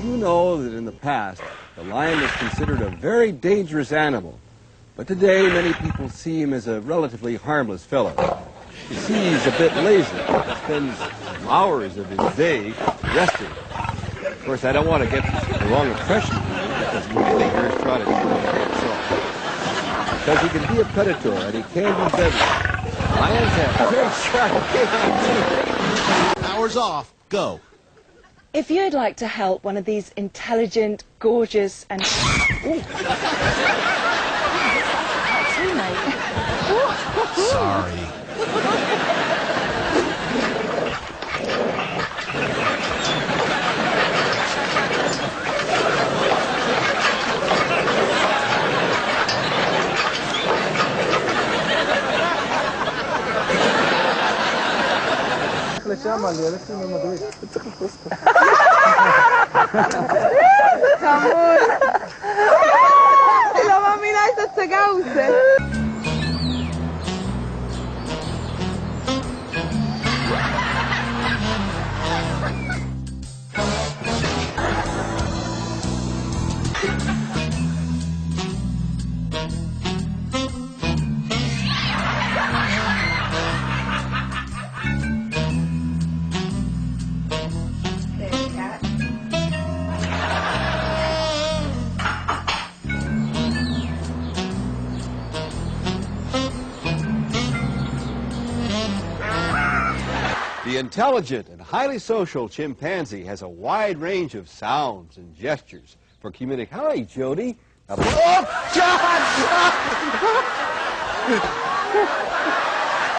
You know that in the past, the lion was considered a very dangerous animal. But today, many people see him as a relatively harmless fellow. You see, he's a bit lazy. He spends hours of his day resting. Of course, I don't want to get the wrong impression because we think you're trying to do him. Because he can be a predator and he can be deadly. Lions have very sharp teeth. Hours off. Go. If you'd like to help one of these intelligent, gorgeous, and... Ooh. Sorry. לא מאמינה איזה הצגה הוא עושה. The intelligent and highly social chimpanzee has a wide range of sounds and gestures for communication. Hi, Jody. Oh, God!